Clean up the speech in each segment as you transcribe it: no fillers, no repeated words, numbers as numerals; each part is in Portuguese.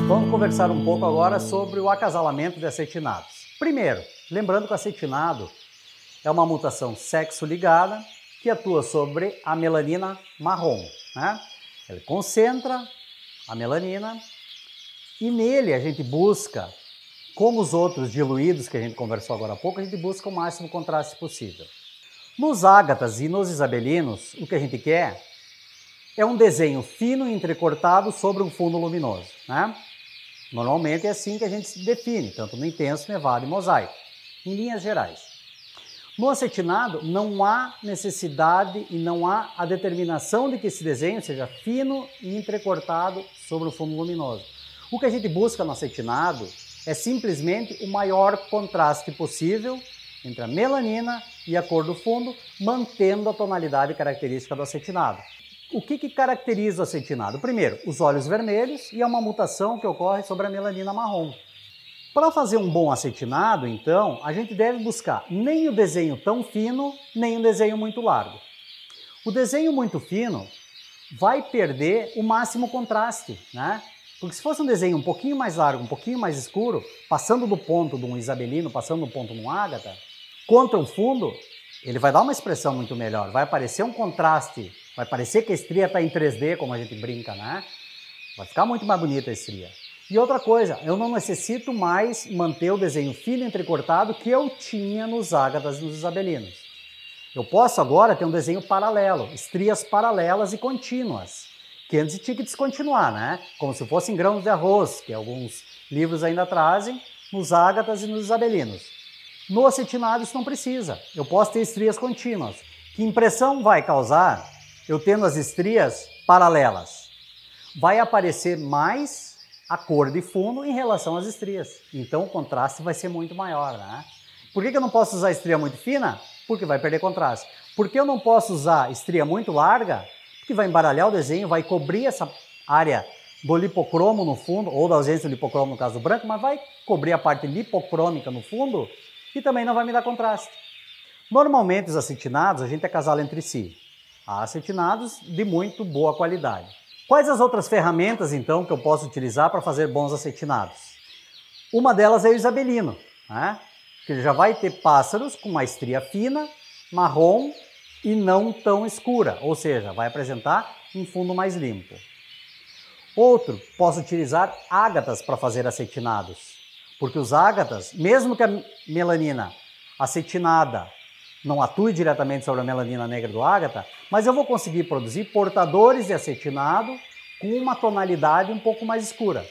Vamos conversar um pouco agora sobre o acasalamento de acetinados. Primeiro, lembrando que o acetinado é uma mutação sexo-ligada que atua sobre a melanina marrom, né? Ele concentra a melanina e nele a gente busca, como os outros diluídos que a gente conversou agora há pouco, a gente busca o máximo contraste possível. Nos ágatas e nos isabelinos, o que a gente quer é um desenho fino e entrecortado sobre um fundo luminoso, né? Normalmente é assim que a gente se define, tanto no intenso, nevado e mosaico, em linhas gerais. No acetinado, não há necessidade e não há a determinação de que esse desenho seja fino e entrecortado sobre o fundo luminoso. O que a gente busca no acetinado é simplesmente o maior contraste possível entre a melanina e a cor do fundo, mantendo a tonalidade característica do acetinado. O que caracteriza o acetinado? Primeiro, os olhos vermelhos e é uma mutação que ocorre sobre a melanina marrom. Para fazer um bom acetinado, então, a gente deve buscar nem o desenho tão fino, nem o desenho muito largo. O desenho muito fino vai perder o máximo contraste, né? Porque se fosse um desenho um pouquinho mais largo, um pouquinho mais escuro, passando do ponto de um isabelino, passando do ponto de um ágata, contra o fundo, ele vai dar uma expressão muito melhor, vai aparecer um contraste, vai parecer que a estria está em 3D, como a gente brinca, né? Vai ficar muito mais bonita a estria. E outra coisa, eu não necessito mais manter o desenho fino e entrecortado que eu tinha nos ágatas e nos isabelinos. Eu posso agora ter um desenho paralelo, estrias paralelas e contínuas, que antes tinha que descontinuar, né? Como se fossem grãos de arroz, que alguns livros ainda trazem, nos ágatas e nos isabelinos. No acetinado isso não precisa, eu posso ter estrias contínuas. Que impressão vai causar eu tendo as estrias paralelas? Vai aparecer mais a cor de fundo em relação às estrias. Então o contraste vai ser muito maior, né? Por que eu não posso usar estria muito fina? Porque vai perder contraste. Por que eu não posso usar estria muito larga? Porque vai embaralhar o desenho, vai cobrir essa área do lipocromo no fundo, ou da ausência do lipocromo no caso do branco, mas vai cobrir a parte lipocrômica no fundo e também não vai me dar contraste. Normalmente os acetinados a gente acasala entre si. Há acetinados de muito boa qualidade. Quais as outras ferramentas, então, que eu posso utilizar para fazer bons acetinados? Uma delas é o isabelino, né? Que já vai ter pássaros com uma estria fina, marrom e não tão escura, ou seja, vai apresentar um fundo mais limpo. Outro, posso utilizar ágatas para fazer acetinados, porque os ágatas, mesmo que a melanina acetinada não atue diretamente sobre a melanina negra do ágata, mas eu vou conseguir produzir portadores de acetinado com uma tonalidade um pouco mais escura.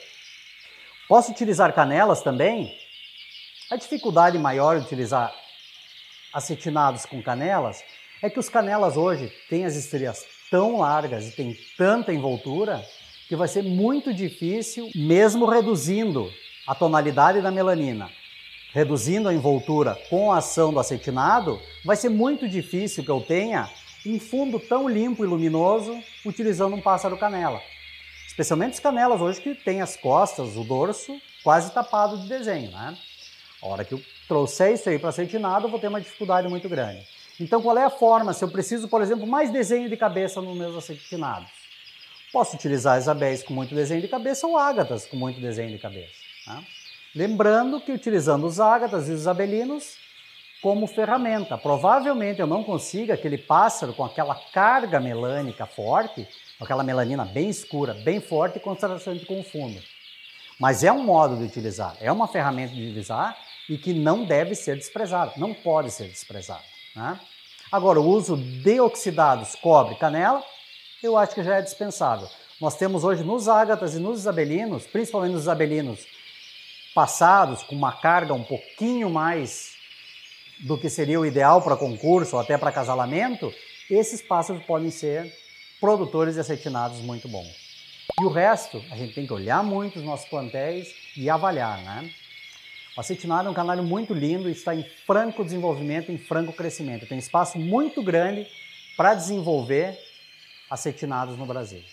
Posso utilizar canelas também. A dificuldade maior de utilizar acetinados com canelas é que os canelas hoje têm as estrias tão largas e têm tanta envoltura que vai ser muito difícil, mesmo reduzindo a tonalidade da melanina, reduzindo a envoltura com a ação do acetinado, vai ser muito difícil que eu tenha um fundo tão limpo e luminoso utilizando um pássaro canela. Especialmente as canelas hoje que tem as costas, o dorso quase tapado de desenho, né? A hora que eu trouxer isso aí para acetinado, eu vou ter uma dificuldade muito grande. Então qual é a forma, se eu preciso, por exemplo, mais desenho de cabeça nos meus acetinados? Posso utilizar isabéis com muito desenho de cabeça ou ágatas com muito desenho de cabeça, né? Lembrando que utilizando os ágatas e os isabelinos como ferramenta, provavelmente eu não consiga aquele pássaro com aquela carga melânica forte, com aquela melanina bem escura, bem forte e contrastante com o fundo. Mas é um modo de utilizar, é uma ferramenta de utilizar e que não deve ser desprezado, não pode ser desprezado, né? Agora, o uso de oxidados, cobre, canela, eu acho que já é dispensável. Nós temos hoje nos ágatas e nos isabelinos, principalmente nos isabelinos, passados com uma carga um pouquinho mais do que seria o ideal para concurso ou até para acasalamento, esses pássaros podem ser produtores de acetinados muito bons. E o resto, a gente tem que olhar muito os nossos plantéis e avaliar, né? O acetinado é um canário muito lindo e está em franco desenvolvimento, em franco crescimento. Tem espaço muito grande para desenvolver acetinados no Brasil.